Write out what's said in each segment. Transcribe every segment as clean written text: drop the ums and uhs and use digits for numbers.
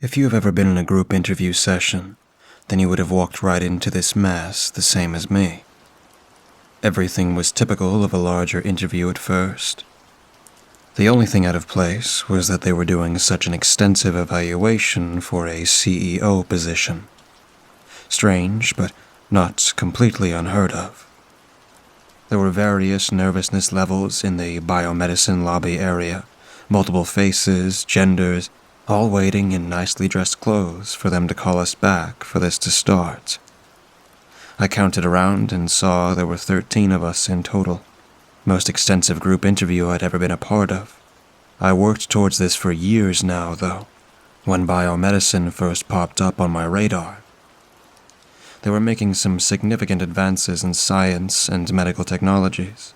If you have ever been in a group interview session, then you would have walked right into this mess the same as me. Everything was typical of a larger interview at first. The only thing out of place was that they were doing such an extensive evaluation for a CEO position. Strange, but not completely unheard of. There were various nervousness levels in the BioMedicine lobby area, multiple faces, genders, all waiting in nicely dressed clothes for them to call us back for this to start. I counted around and saw there were 13 of us in total. Most extensive group interview I'd ever been a part of. I worked towards this for years now, though, when biomedicine first popped up on my radar. They were making some significant advances in science and medical technologies.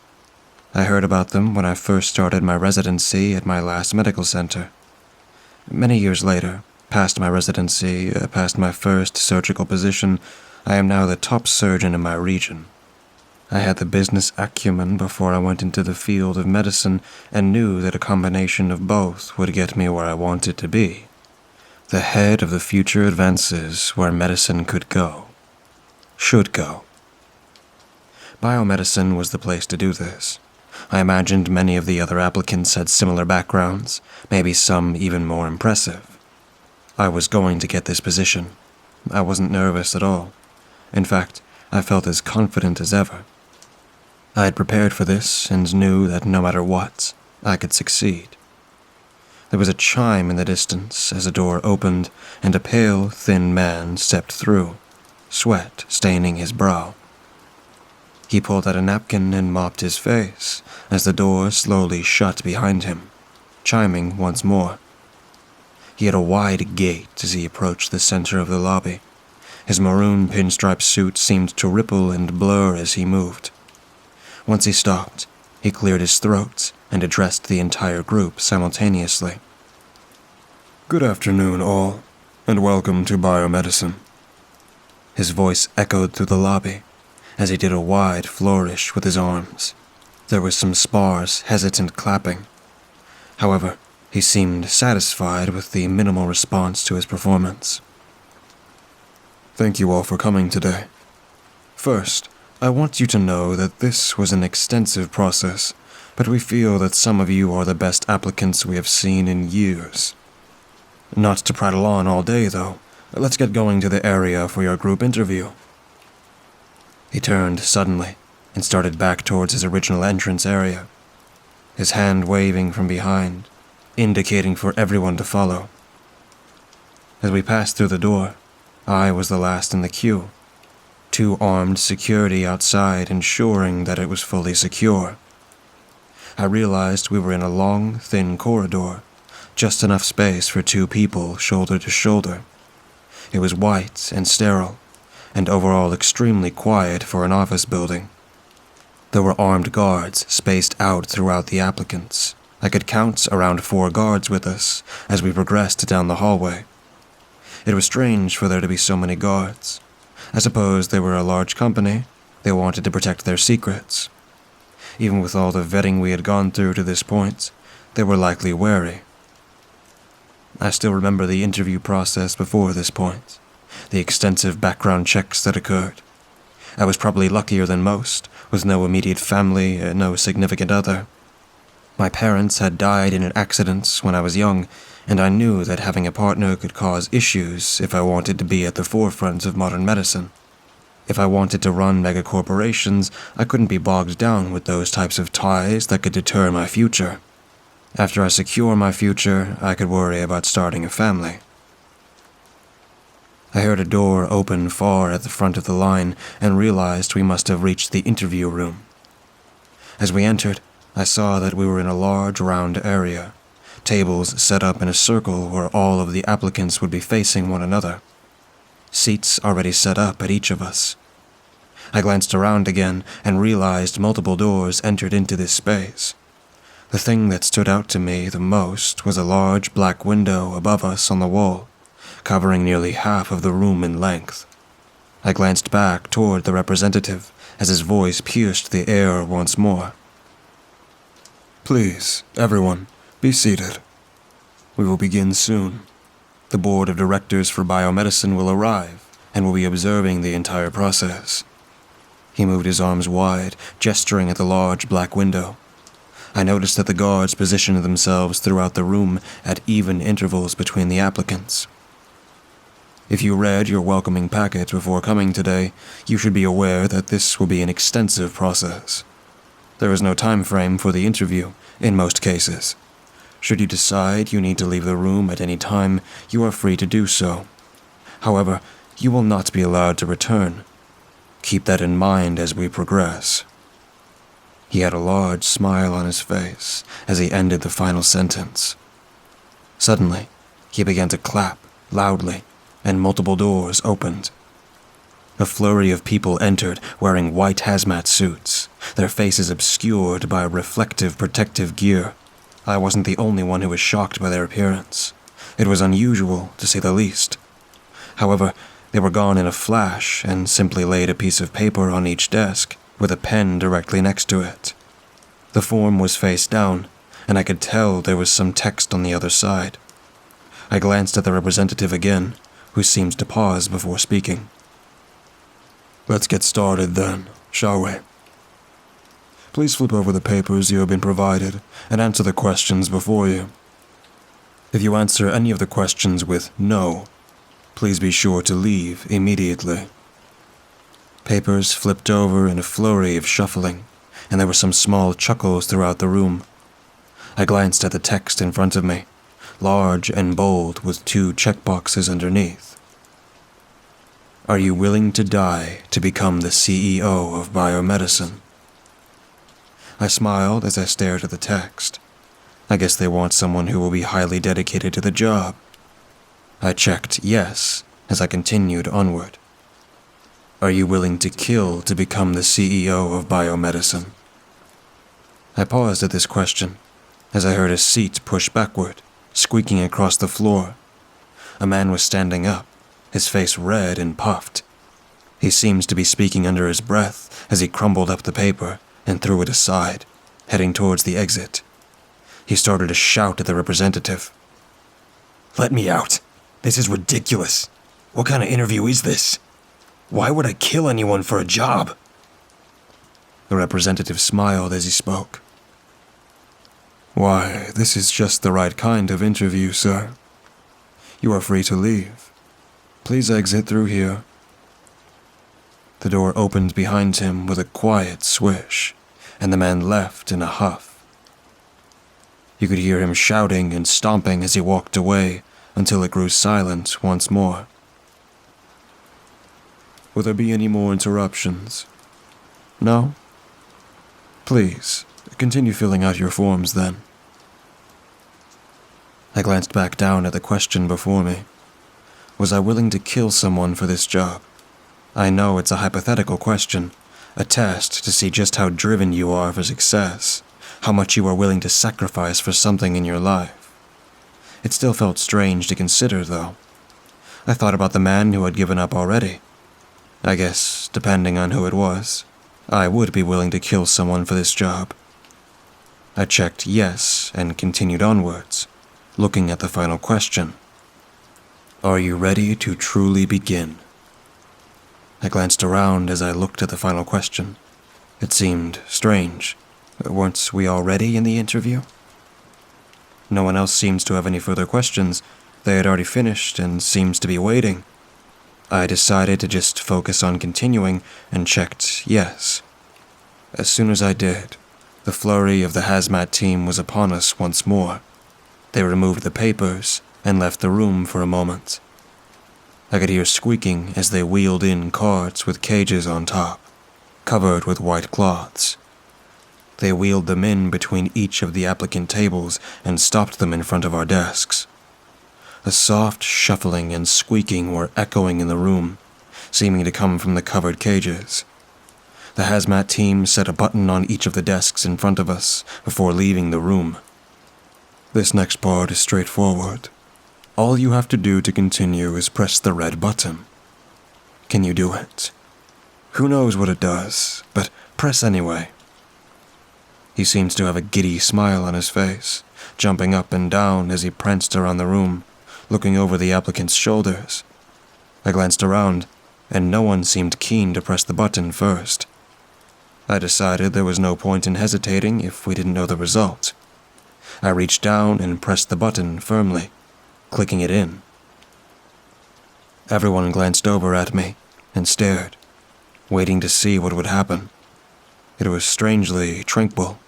I heard about them when I first started my residency at my last medical center. Many years later, past my residency, past my first surgical position, I am now the top surgeon in my region. I had the business acumen before I went into the field of medicine and knew that a combination of both would get me where I wanted to be. The head of the future advances where medicine could go. Should go. Biomedicine was the place to do this. I imagined many of the other applicants had similar backgrounds, maybe some even more impressive. I was going to get this position. I wasn't nervous at all. In fact, I felt as confident as ever. I had prepared for this and knew that no matter what, I could succeed. There was a chime in the distance as a door opened and a pale, thin man stepped through, sweat staining his brow. He pulled out a napkin and mopped his face as the door slowly shut behind him, chiming once more. He had a wide gait as he approached the center of the lobby. His maroon pinstripe suit seemed to ripple and blur as he moved. Once he stopped, he cleared his throat and addressed the entire group simultaneously. "Good afternoon, all, and welcome to BioMedicine." His voice echoed through the lobby as he did a wide flourish with his arms. There was some sparse, hesitant clapping. However, he seemed satisfied with the minimal response to his performance. "Thank you all for coming today. First, I want you to know that this was an extensive process, but we feel that some of you are the best applicants we have seen in years. Not to prattle on all day, though, let's get going to the area for your group interview." He turned suddenly and started back towards his original entrance area, his hand waving from behind, indicating for everyone to follow. As we passed through the door, I was the last in the queue, 2 armed security outside ensuring that it was fully secure. I realized we were in a long, thin corridor, just enough space for 2 people shoulder to shoulder. It was white and sterile, and overall extremely quiet for an office building. There were armed guards spaced out throughout the applicants. I could count around 4 guards with us as we progressed down the hallway. It was strange for there to be so many guards. I suppose they were a large company. They wanted to protect their secrets. Even with all the vetting we had gone through to this point, they were likely wary. I still remember the interview process before this point, the extensive background checks that occurred. I was probably luckier than most, with no immediate family, no significant other. My parents had died in an accident when I was young, and I knew that having a partner could cause issues if I wanted to be at the forefront of modern medicine. If I wanted to run megacorporations, I couldn't be bogged down with those types of ties that could deter my future. After I secure my future, I could worry about starting a family. I heard a door open far at the front of the line and realized we must have reached the interview room. As we entered, I saw that we were in a large round area, tables set up in a circle where all of the applicants would be facing one another. Seats already set up at each of us. I glanced around again and realized multiple doors entered into this space. The thing that stood out to me the most was a large black window above us on the wall, covering nearly half of the room in length. I glanced back toward the representative as his voice pierced the air once more. "Please, everyone, be seated. We will begin soon." The board of directors for BioMedicine will arrive and will be observing the entire process. He moved his arms wide, gesturing at the large black window. I noticed that the guards positioned themselves throughout the room at even intervals between the applicants. If you read your welcoming packet before coming today, you should be aware that this will be an extensive process. There is no time frame for the interview, in most cases. Should you decide you need to leave the room at any time, you are free to do so. However, you will not be allowed to return. Keep that in mind as we progress. He had a large smile on his face as he ended the final sentence. Suddenly, he began to clap loudly, and multiple doors opened. A flurry of people entered wearing white hazmat suits, their faces obscured by reflective protective gear. I wasn't the only one who was shocked by their appearance. It was unusual, to say the least. However, they were gone in a flash and simply laid a piece of paper on each desk, with a pen directly next to it. The form was face down, and I could tell there was some text on the other side. I glanced at the representative again, who seemed to pause before speaking. Let's get started then, shall we? Please flip over the papers you have been provided and answer the questions before you. If you answer any of the questions with no, please be sure to leave immediately. Papers flipped over in a flurry of shuffling, and there were some small chuckles throughout the room. I glanced at the text in front of me, large and bold with 2 checkboxes underneath. Are you willing to die to become the CEO of BioMedicine? I smiled as I stared at the text. I guess they want someone who will be highly dedicated to the job. I checked yes as I continued onward. Are you willing to kill to become the CEO of BioMedicine? I paused at this question as I heard a seat push backward, squeaking across the floor. A man was standing up, his face red and puffed. He seemed to be speaking under his breath as he crumbled up the paper and threw it aside, heading towards the exit. He started to shout at the representative. Let me out. This is ridiculous. What kind of interview is this? Why would I kill anyone for a job? The representative smiled as he spoke. Why, this is just the right kind of interview, sir. You are free to leave. Please exit through here. The door opened behind him with a quiet swish, and the man left in a huff. You could hear him shouting and stomping as he walked away until it grew silent once more. Will there be any more interruptions? No? Please, continue filling out your forms then. I glanced back down at the question before me. Was I willing to kill someone for this job? I know it's a hypothetical question, a test to see just how driven you are for success, how much you are willing to sacrifice for something in your life. It still felt strange to consider, though. I thought about the man who had given up already. I guess, depending on who it was, I would be willing to kill someone for this job. I checked yes and continued onwards, looking at the final question. Are you ready to truly begin? I glanced around as I looked at the final question. It seemed strange. Weren't we already in the interview? No one else seems to have any further questions. They had already finished and seems to be waiting. I decided to just focus on continuing and checked yes. As soon as I did, the flurry of the hazmat team was upon us once more. They removed the papers and left the room for a moment. I could hear squeaking as they wheeled in carts with cages on top, covered with white cloths. They wheeled them in between each of the applicant tables and stopped them in front of our desks. A soft shuffling and squeaking were echoing in the room, seeming to come from the covered cages. The hazmat team set a button on each of the desks in front of us before leaving the room. This next part is straightforward. All you have to do to continue is press the red button. Can you do it? Who knows what it does, but press anyway. He seems to have a giddy smile on his face, jumping up and down as he pranced around the room, looking over the applicant's shoulders. I glanced around, and no one seemed keen to press the button first. I decided there was no point in hesitating if we didn't know the result. I reached down and pressed the button firmly, clicking it in. Everyone glanced over at me and stared, waiting to see what would happen. It was strangely tranquil.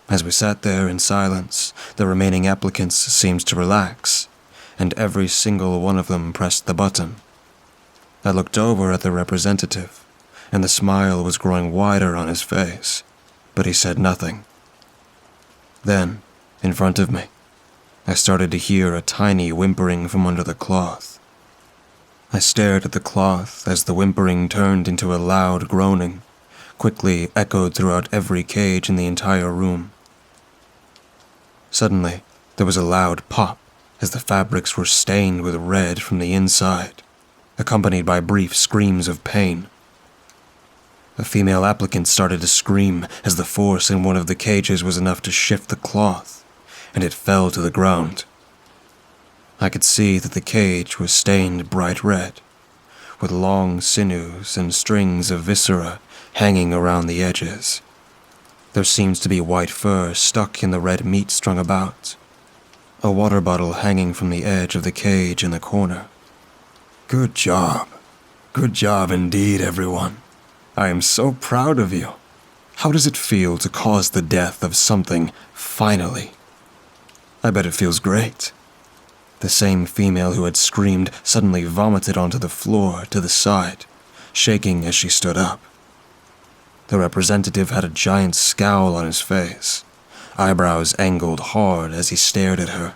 As we sat there in silence, the remaining applicants seemed to relax, and every single one of them pressed the button. I looked over at the representative, and the smile was growing wider on his face, but he said nothing. Then, in front of me, I started to hear a tiny whimpering from under the cloth. I stared at the cloth as the whimpering turned into a loud groaning, quickly echoed throughout every cage in the entire room. Suddenly, there was a loud pop as the fabrics were stained with red from the inside, accompanied by brief screams of pain. A female applicant started to scream as the force in one of the cages was enough to shift the cloth, and it fell to the ground. I could see that the cage was stained bright red, with long sinews and strings of viscera hanging around the edges. There seemed to be white fur stuck in the red meat strung about, a water bottle hanging from the edge of the cage in the corner. Good job. Good job indeed, everyone. I am so proud of you. How does it feel to cause the death of something, finally? I bet it feels great. The same female who had screamed suddenly vomited onto the floor to the side, shaking as she stood up. The representative had a giant scowl on his face, eyebrows angled hard as he stared at her.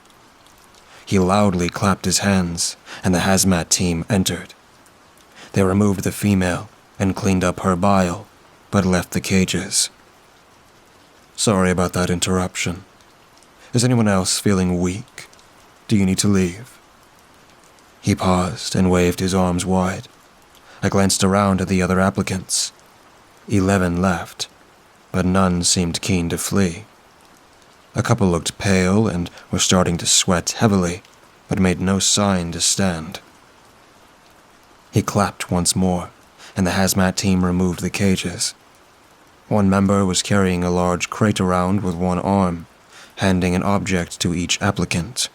He loudly clapped his hands, and the hazmat team entered. They removed the female and cleaned up her bile, but left the cages. Sorry about that interruption. Is anyone else feeling weak? Do you need to leave? He paused and waved his arms wide. I glanced around at the other applicants. 11 left, but none seemed keen to flee. A couple looked pale and were starting to sweat heavily, but made no sign to stand. He clapped once more, and the hazmat team removed the cages. One member was carrying a large crate around with one arm, handing an object to each applicant.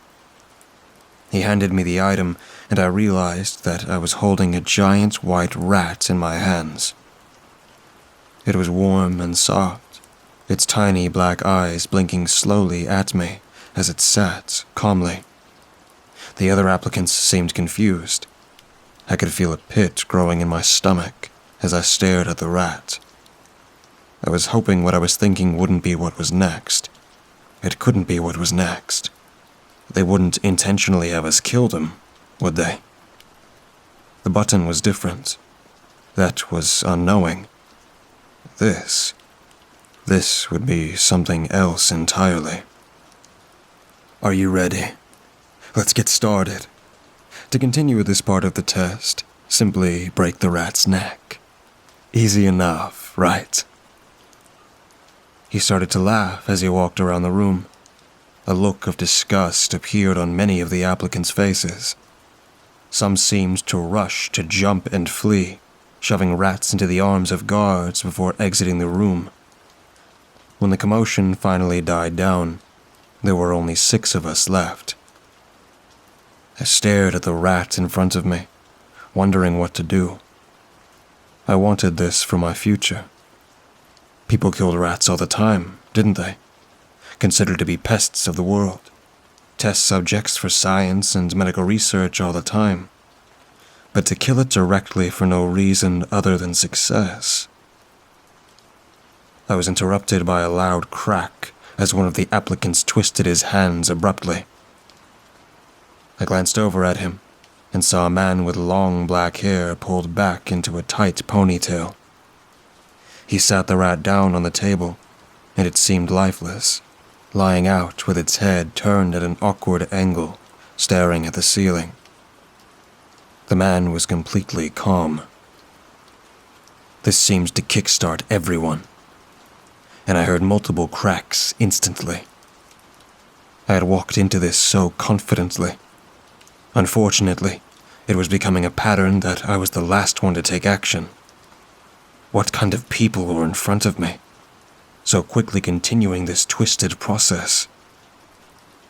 He handed me the item, and I realized that I was holding a giant white rat in my hands. It was warm and soft, its tiny black eyes blinking slowly at me as it sat calmly. The other applicants seemed confused. I could feel a pit growing in my stomach as I stared at the rat. I was hoping what I was thinking wouldn't be what was next. It couldn't be what was next. They wouldn't intentionally have us killed him, would they? The button was different. That was unknowing. This would be something else entirely. Are you ready? Let's get started. To continue with this part of the test, simply break the rat's neck. Easy enough, right? He started to laugh as he walked around the room. A look of disgust appeared on many of the applicants' faces. Some seemed to rush to jump and flee, shoving rats into the arms of guards before exiting the room. When the commotion finally died down, there were only 6 of us left. I stared at the rat in front of me, wondering what to do. I wanted this for my future. People killed rats all the time, didn't they? Considered to be pests of the world. Test subjects for science and medical research all the time. But to kill it directly for no reason other than success. I was interrupted by a loud crack as one of the applicants twisted his hands abruptly. I glanced over at him and saw a man with long black hair pulled back into a tight ponytail. He sat the rat down on the table, and it seemed lifeless, lying out with its head turned at an awkward angle, staring at the ceiling. The man was completely calm. This seemed to kickstart everyone, and I heard multiple cracks instantly. I had walked into this so confidently, Unfortunately, it was becoming a pattern that I was the last one to take action. What kind of people were in front of me, so quickly continuing this twisted process?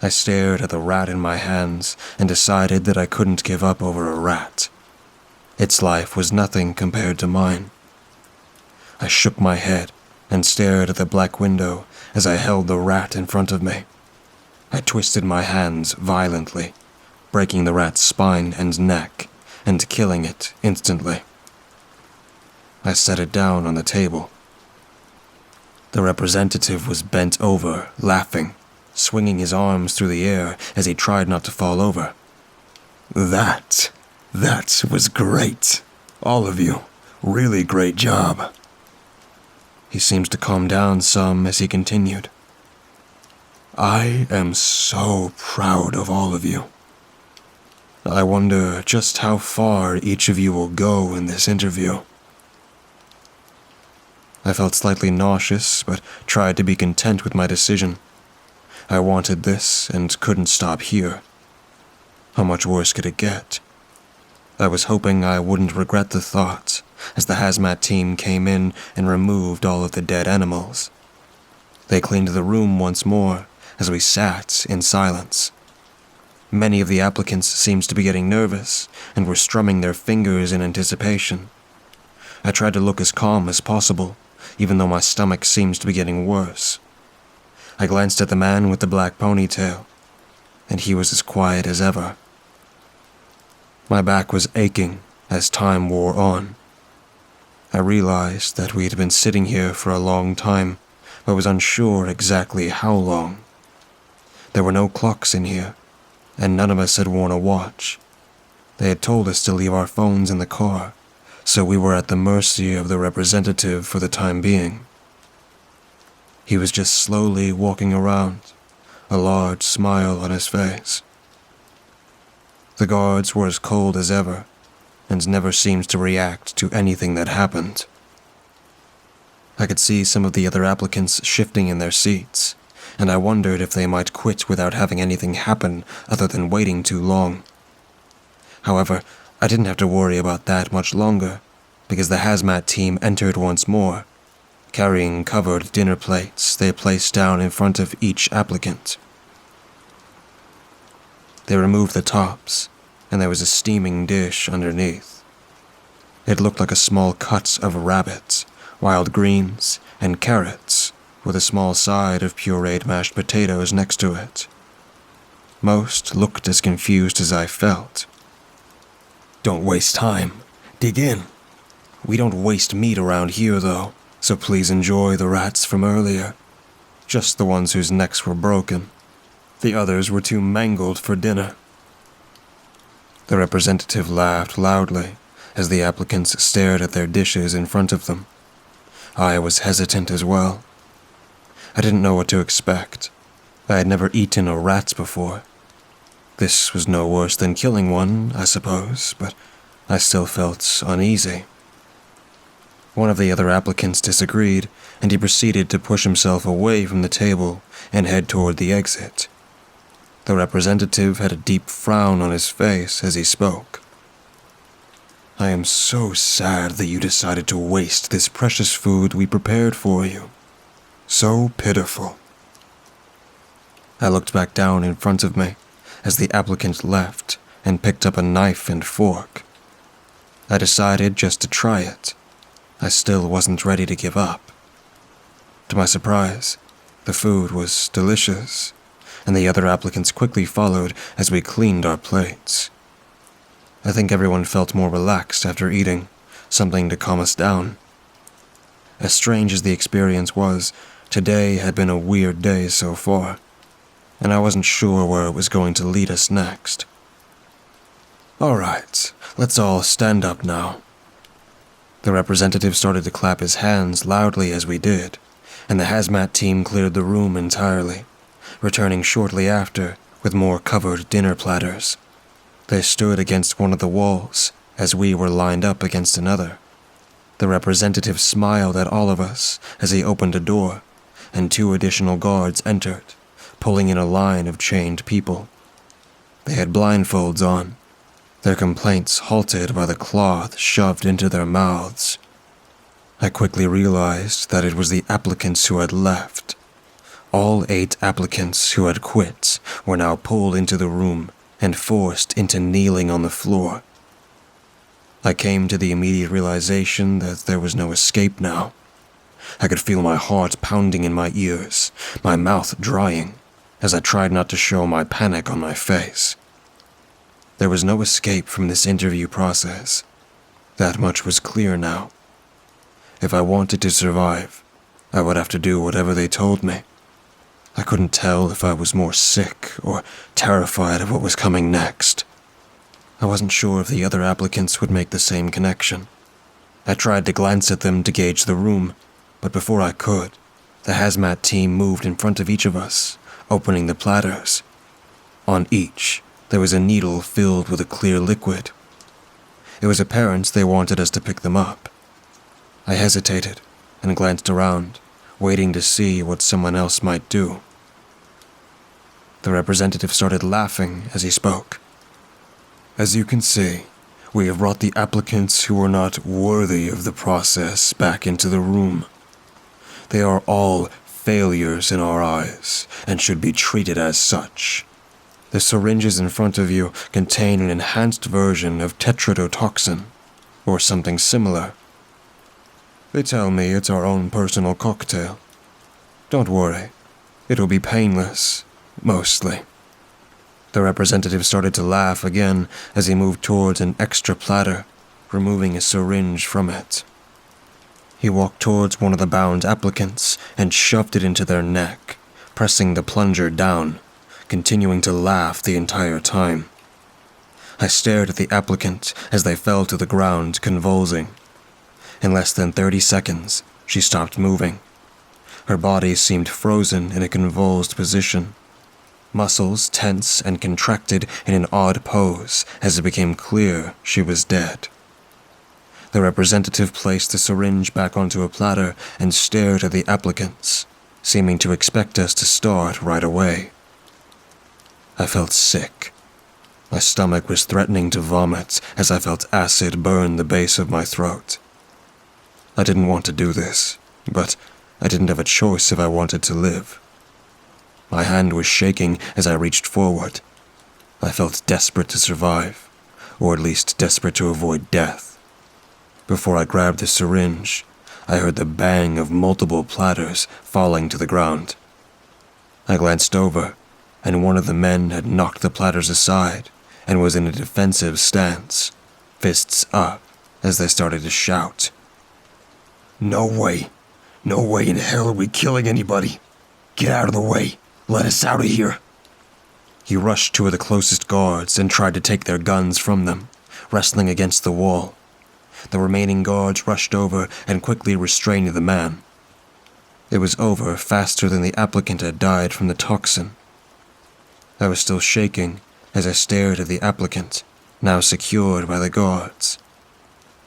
I stared at the rat in my hands and decided that I couldn't give up over a rat. Its life was nothing compared to mine. I shook my head and stared at the black window as I held the rat in front of me. I twisted my hands violently, breaking the rat's spine and neck and killing it instantly. I set it down on the table. The representative was bent over, laughing, swinging his arms through the air as he tried not to fall over. That was great. All of you. Really great job. He seems to calm down some as he continued. I am so proud of all of you. I wonder just how far each of you will go in this interview. I felt slightly nauseous, but tried to be content with my decision. I wanted this and couldn't stop here. How much worse could it get? I was hoping I wouldn't regret the thought as the hazmat team came in and removed all of the dead animals. They cleaned the room once more as we sat in silence. Many of the applicants seemed to be getting nervous and were strumming their fingers in anticipation. I tried to look as calm as possible, even though my stomach seemed to be getting worse. I glanced at the man with the black ponytail, and he was as quiet as ever. My back was aching as time wore on. I realized that we had been sitting here for a long time, but was unsure exactly how long. There were no clocks in here, and none of us had worn a watch. They had told us to leave our phones in the car, so we were at the mercy of the representative for the time being. He was just slowly walking around, a large smile on his face. The guards were as cold as ever, and never seemed to react to anything that happened. I could see some of the other applicants shifting in their seats, and I wondered if they might quit without having anything happen other than waiting too long. However, I didn't have to worry about that much longer, because the hazmat team entered once more, carrying covered dinner plates they placed down in front of each applicant. They removed the tops, and there was a steaming dish underneath. It looked like a small cut of rabbit, wild greens, and carrots, with a small side of pureed mashed potatoes next to it. Most looked as confused as I felt. Don't waste time. Dig in. We don't waste meat around here, though, so please enjoy the rats from earlier. Just the ones whose necks were broken. The others were too mangled for dinner. The representative laughed loudly as the applicants stared at their dishes in front of them. I was hesitant as well. I didn't know what to expect. I had never eaten a rat before. This was no worse than killing one, I suppose, but I still felt uneasy. One of the other applicants disagreed, and he proceeded to push himself away from the table and head toward the exit. The representative had a deep frown on his face as he spoke. I am so sad that you decided to waste this precious food we prepared for you. So pitiful. I looked back down in front of me as the applicant left and picked up a knife and fork. I decided just to try it. I still wasn't ready to give up. To my surprise, the food was delicious, and the other applicants quickly followed as we cleaned our plates. I think everyone felt more relaxed after eating, something to calm us down. As strange as the experience was, today had been a weird day so far, and I wasn't sure where it was going to lead us next. All right, let's all stand up now. The representative started to clap his hands loudly as we did, and the hazmat team cleared the room entirely, returning shortly after with more covered dinner platters. They stood against one of the walls as we were lined up against another. The representative smiled at all of us as he opened a door, and 2 additional guards entered, pulling in a line of chained people. They had blindfolds on, their complaints halted by the cloth shoved into their mouths. I quickly realized that it was the applicants who had left. All 8 applicants who had quit were now pulled into the room and forced into kneeling on the floor. I came to the immediate realization that there was no escape now. I could feel my heart pounding in my ears, my mouth drying, as I tried not to show my panic on my face. There was no escape from this interview process. That much was clear now. If I wanted to survive, I would have to do whatever they told me. I couldn't tell if I was more sick or terrified of what was coming next. I wasn't sure if the other applicants would make the same connection. I tried to glance at them to gauge the room, but before I could, the hazmat team moved in front of each of us, opening the platters. On each, there was a needle filled with a clear liquid. It was apparent they wanted us to pick them up. I hesitated and glanced around, waiting to see what someone else might do. The representative started laughing as he spoke. As you can see, we have brought the applicants who are not worthy of the process back into the room. They are all failures in our eyes and should be treated as such. The syringes in front of you contain an enhanced version of tetrodotoxin, or something similar. They tell me it's our own personal cocktail. Don't worry, it'll be painless, mostly. The representative started to laugh again as he moved towards an extra platter, removing a syringe from it. He walked towards one of the bound applicants and shoved it into their neck, pressing the plunger down, continuing to laugh the entire time. I stared at the applicant as they fell to the ground, convulsing. In less than 30 seconds, she stopped moving. Her body seemed frozen in a convulsed position. Muscles tense and contracted in an odd pose as it became clear she was dead. The representative placed the syringe back onto a platter and stared at the applicants, seeming to expect us to start right away. I felt sick. My stomach was threatening to vomit as I felt acid burn the base of my throat. I didn't want to do this, but I didn't have a choice if I wanted to live. My hand was shaking as I reached forward. I felt desperate to survive, or at least desperate to avoid death. Before I grabbed the syringe, I heard the bang of multiple platters falling to the ground. I glanced over, and one of the men had knocked the platters aside and was in a defensive stance, fists up as they started to shout. No way in hell are we killing anybody. Get out of the way. Let us out of here. He rushed to the closest guards and tried to take their guns from them, wrestling against the wall. The remaining guards rushed over and quickly restrained the man. It was over faster than the applicant had died from the toxin. I was still shaking as I stared at the applicant, now secured by the guards.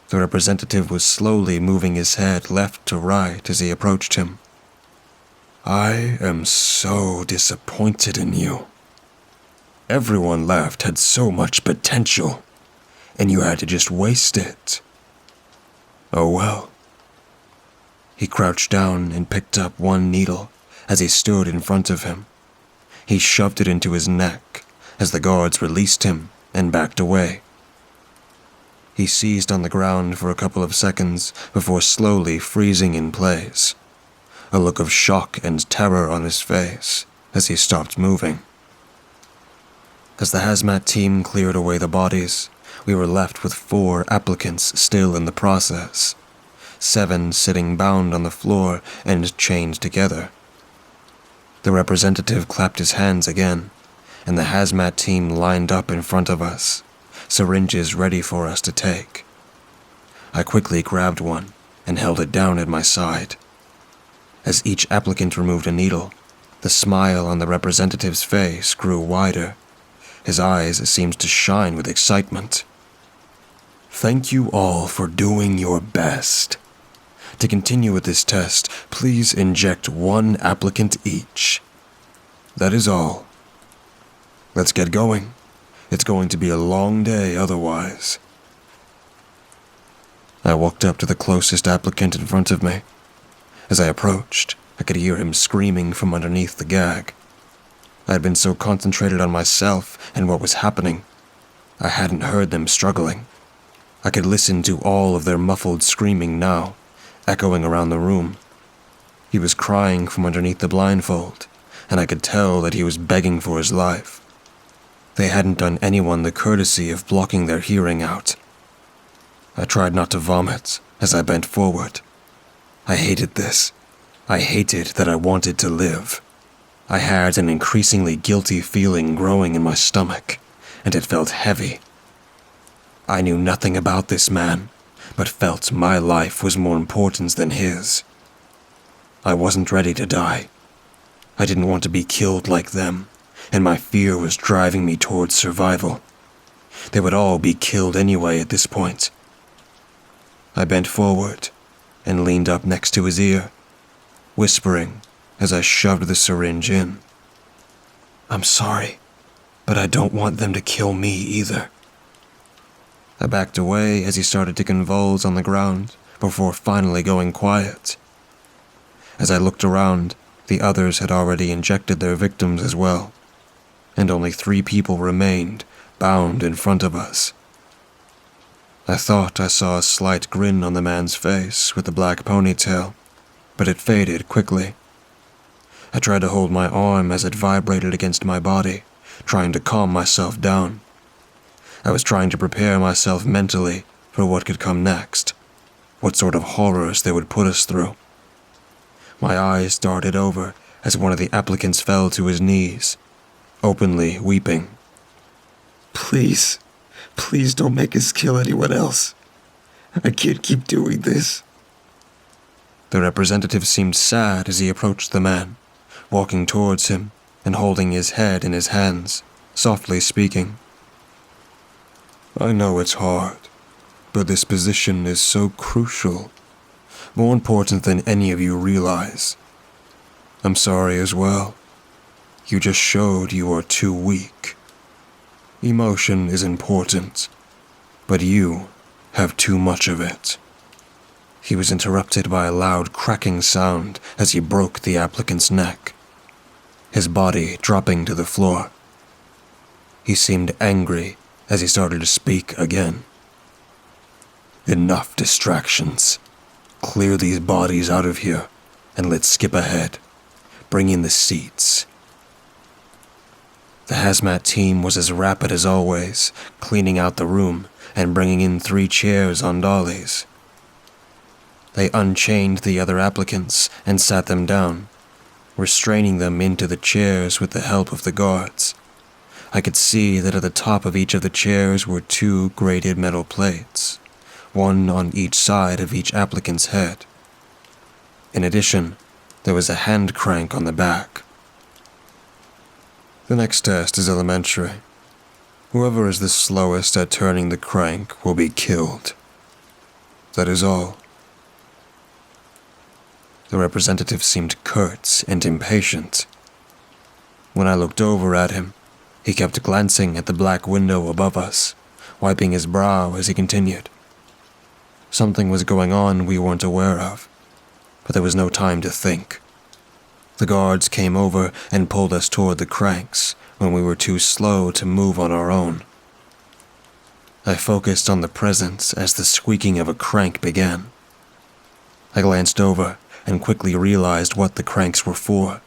The representative was slowly moving his head left to right as he approached him. I am so disappointed in you. Everyone left had so much potential, and you had to just waste it. Oh well. He crouched down and picked up one needle as he stood in front of him. He shoved it into his neck as the guards released him and backed away. He seized on the ground for a couple of seconds before slowly freezing in place, a look of shock and terror on his face as he stopped moving. As the hazmat team cleared away the bodies, we were left with 4 applicants still in the process, 7 sitting bound on the floor and chained together. The representative clapped his hands again, and the hazmat team lined up in front of us, syringes ready for us to take. I quickly grabbed one and held it down at my side. As each applicant removed a needle, the smile on the representative's face grew wider. His eyes seemed to shine with excitement. Thank you all for doing your best. To continue with this test, please inject 1 applicant each. That is all. Let's get going. It's going to be a long day otherwise. I walked up to the closest applicant in front of me. As I approached, I could hear him screaming from underneath the gag. I had been so concentrated on myself and what was happening, I hadn't heard them struggling. I could listen to all of their muffled screaming now, echoing around the room. He was crying from underneath the blindfold, and I could tell that he was begging for his life. They hadn't done anyone the courtesy of blocking their hearing out. I tried not to vomit as I bent forward. I hated this. I hated that I wanted to live. I had an increasingly guilty feeling growing in my stomach, and it felt heavy. I knew nothing about this man, but felt my life was more important than his. I wasn't ready to die. I didn't want to be killed like them, and my fear was driving me towards survival. They would all be killed anyway at this point. I bent forward and leaned up next to his ear, whispering as I shoved the syringe in. "I'm sorry, but I don't want them to kill me either." I backed away as he started to convulse on the ground before finally going quiet. As I looked around, the others had already injected their victims as well, and only 3 people remained bound in front of us. I thought I saw a slight grin on the man's face with the black ponytail, but it faded quickly. I tried to hold my arm as it vibrated against my body, trying to calm myself down. I was trying to prepare myself mentally for what could come next, what sort of horrors they would put us through. My eyes darted over as one of the applicants fell to his knees, openly weeping. Please don't make us kill anyone else. I can't keep doing this." The representative seemed sad as he approached the man, walking towards him and holding his head in his hands, softly speaking. "I know it's hard, but this position is so crucial, more important than any of you realize. I'm sorry as well. You just showed you are too weak. Emotion is important, but you have too much of it." He was interrupted by a loud cracking sound as he broke the applicant's neck, his body dropping to the floor. He seemed angry as he started to speak again. "Enough distractions. Clear these bodies out of here, and let's skip ahead. Bring in the seats." The hazmat team was as rapid as always, cleaning out the room and bringing in 3 chairs on dollies. They unchained the other applicants and sat them down, restraining them into the chairs with the help of the guards. I could see that at the top of each of the chairs were 2 grated metal plates, one on each side of each applicant's head. In addition, there was a hand crank on the back. The next test is elementary. Whoever is the slowest at turning the crank will be killed. That is all. The representative seemed curt and impatient. When I looked over at him, he kept glancing at the black window above us, wiping his brow as he continued. Something was going on we weren't aware of, but there was no time to think. The guards came over and pulled us toward the cranks when we were too slow to move on our own. I focused on the presence as the squeaking of a crank began. I glanced over and quickly realized what the cranks were for.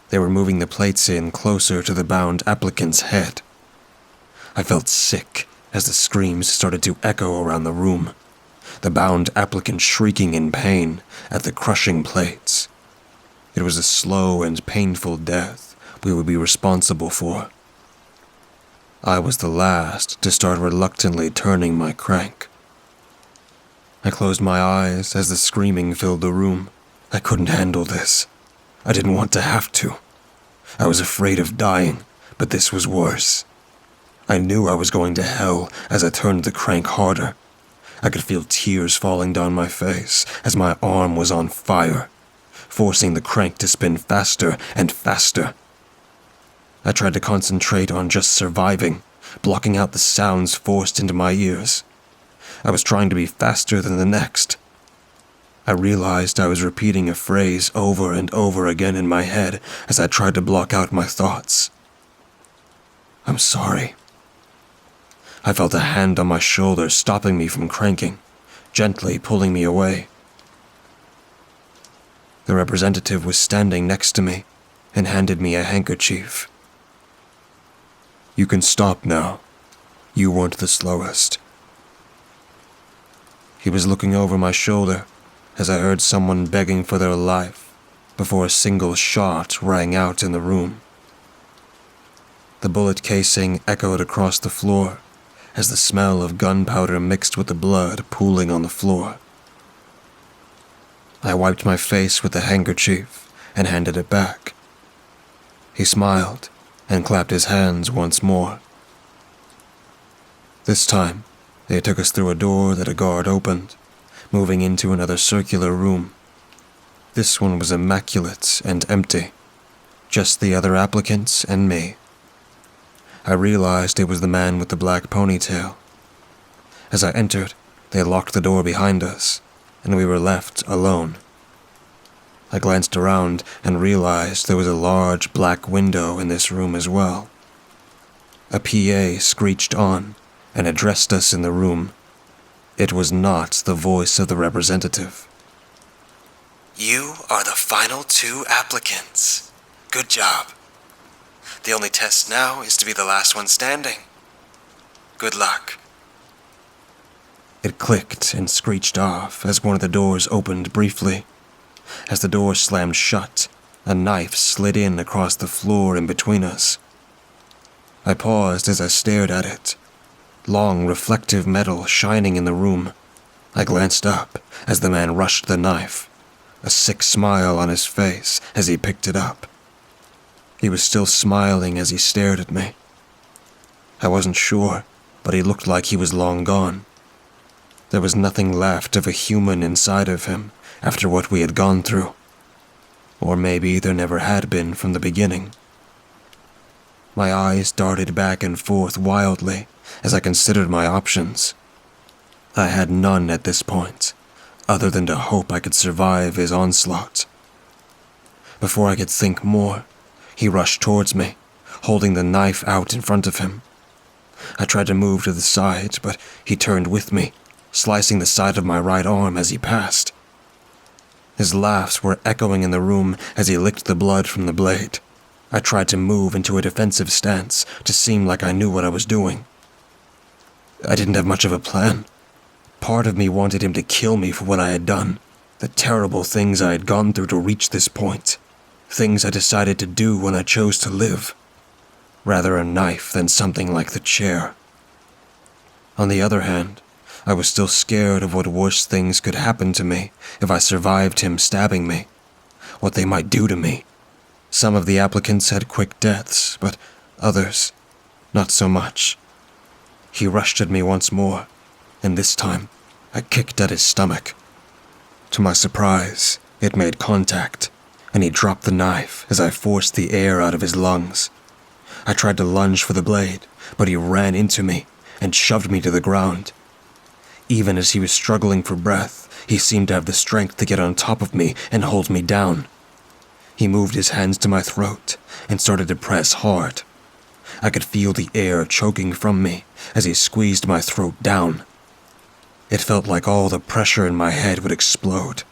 They were moving the plates in closer to the bound applicant's head. I felt sick as the screams started to echo around the room, the bound applicant shrieking in pain at the crushing plates. It was a slow and painful death we would be responsible for. I was the last to start reluctantly turning my crank. I closed my eyes as the screaming filled the room. I couldn't handle this. I didn't want to have to. I was afraid of dying, but this was worse. I knew I was going to hell as I turned the crank harder. I could feel tears falling down my face as my arm was on fire, forcing the crank to spin faster and faster. I tried to concentrate on just surviving, blocking out the sounds forced into my ears. I was trying to be faster than the next. I realized I was repeating a phrase over and over again in my head as I tried to block out my thoughts. I'm sorry. I felt a hand on my shoulder stopping me from cranking, gently pulling me away. The representative was standing next to me and handed me a handkerchief. You can stop now. You weren't the slowest. He was looking over my shoulder as I heard someone begging for their life before a single shot rang out in the room. The bullet casing echoed across the floor as the smell of gunpowder mixed with the blood pooling on the floor. I wiped my face with the handkerchief and handed it back. He smiled and clapped his hands once more. This time, they took us through a door that a guard opened, moving into another circular room. This one was immaculate and empty, just the other applicants and me. I realized it was the man with the black ponytail. As I entered, they locked the door behind us, and we were left alone. I glanced around and realized there was a large black window in this room as well. A PA screeched on and addressed us in the room. It was not the voice of the representative. You are the final 2 applicants. Good job. The only test now is to be the last one standing. Good luck. It clicked and screeched off as one of the doors opened briefly. As the door slammed shut, a knife slid in across the floor in between us. I paused as I stared at it. Long, reflective metal shining in the room. I glanced up as the man rushed the knife, a sick smile on his face as he picked it up. He was still smiling as he stared at me. I wasn't sure, but he looked like he was long gone. There was nothing left of a human inside of him after what we had gone through. Or maybe there never had been from the beginning. My eyes darted back and forth wildly as I considered my options. I had none at this point, other than to hope I could survive his onslaught. Before I could think more, he rushed towards me, holding the knife out in front of him. I tried to move to the side, but he turned with me, slicing the side of my right arm as he passed. His laughs were echoing in the room as he licked the blood from the blade. I tried to move into a defensive stance to seem like I knew what I was doing. I didn't have much of a plan. Part of me wanted him to kill me for what I had done, the terrible things I had gone through to reach this point, things I decided to do when I chose to live. Rather a knife than something like the chair. On the other hand, I was still scared of what worse things could happen to me if I survived him stabbing me, what they might do to me. Some of the applicants had quick deaths, but others, not so much. He rushed at me once more, and this time, I kicked at his stomach. To my surprise, it made contact, and he dropped the knife as I forced the air out of his lungs. I tried to lunge for the blade, but he ran into me and shoved me to the ground. Even as he was struggling for breath, he seemed to have the strength to get on top of me and hold me down. He moved his hands to my throat and started to press hard. I could feel the air choking from me as he squeezed my throat down. It felt like all the pressure in my head would explode.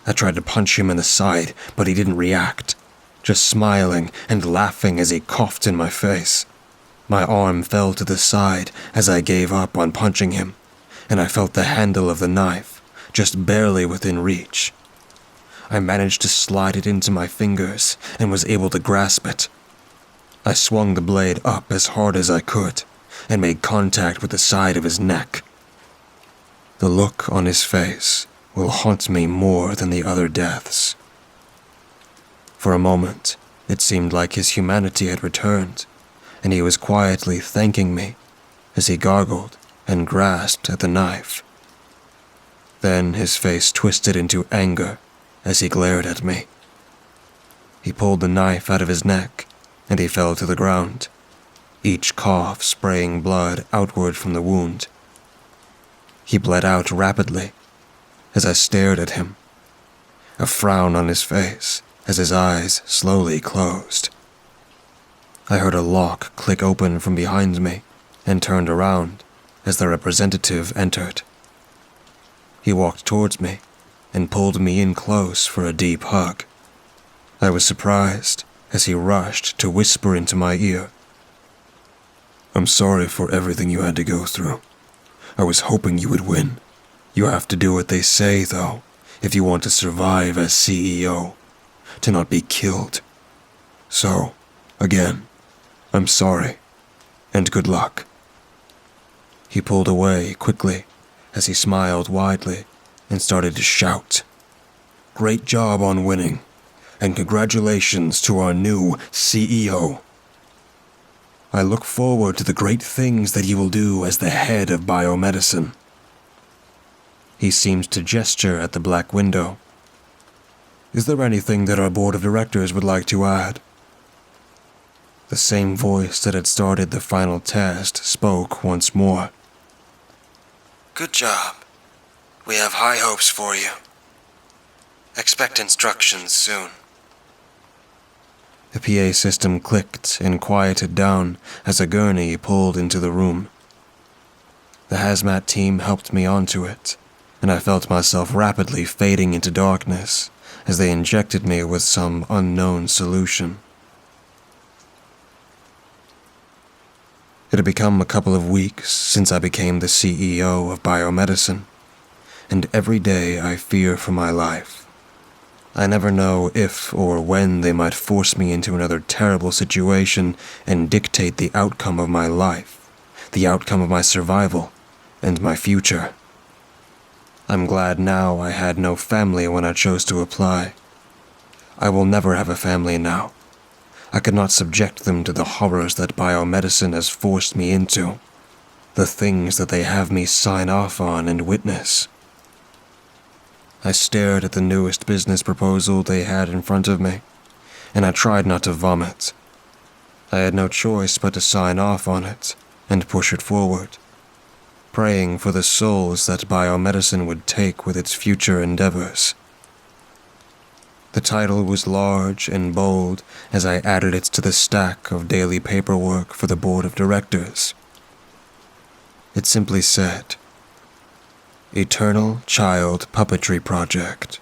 I tried to punch him in the side, but he didn't react, just smiling and laughing as he coughed in my face. My arm fell to the side as I gave up on punching him, and I felt the handle of the knife, just barely within reach. I managed to slide it into my fingers and was able to grasp it. I swung the blade up as hard as I could and made contact with the side of his neck. The look on his face will haunt me more than the other deaths. For a moment, it seemed like his humanity had returned, and he was quietly thanking me as he gargled and grasped at the knife. Then his face twisted into anger as he glared at me. He pulled the knife out of his neck, and he fell to the ground. each cough spraying blood outward from the wound. He bled out rapidly as I stared at him, a frown on his face as his eyes slowly closed. I heard a lock click open from behind me and turned around as the representative entered. He walked towards me and pulled me in close for a deep hug. I was surprised as he rushed to whisper into my ear, "I'm sorry for everything you had to go through. I was hoping you would win. You have to do what they say, though, if you want to survive as CEO, to not be killed. So, again, I'm sorry, and good luck." He pulled away quickly as he smiled widely and started to shout, "Great job on winning, and congratulations to our new CEO. I look forward to the great things that you will do as the head of BioMedicine." He seemed to gesture at the black window. "Is there anything that our board of directors would like to add?" The same voice that had started the final test spoke once more. "Good job. We have high hopes for you. Expect instructions soon." The PA system clicked and quieted down as a gurney pulled into the room. The hazmat team helped me onto it, and I felt myself rapidly fading into darkness as they injected me with some unknown solution. It had become a couple of weeks since I became the CEO of BioMedicine, and every day I fear for my life. I never know if or when they might force me into another terrible situation and dictate the outcome of my life, the outcome of my survival, and my future. I'm glad now I had no family when I chose to apply. I will never have a family now. I could not subject them to the horrors that biomedicine has forced me into, the things that they have me sign off on and witness. I stared at the newest business proposal they had in front of me, and I tried not to vomit. I had no choice but to sign off on it and push it forward, praying for the souls that biomedicine would take with its future endeavors. The title was large and bold as I added it to the stack of daily paperwork for the board of directors. It simply said, "Eternal Child Puppetry Project."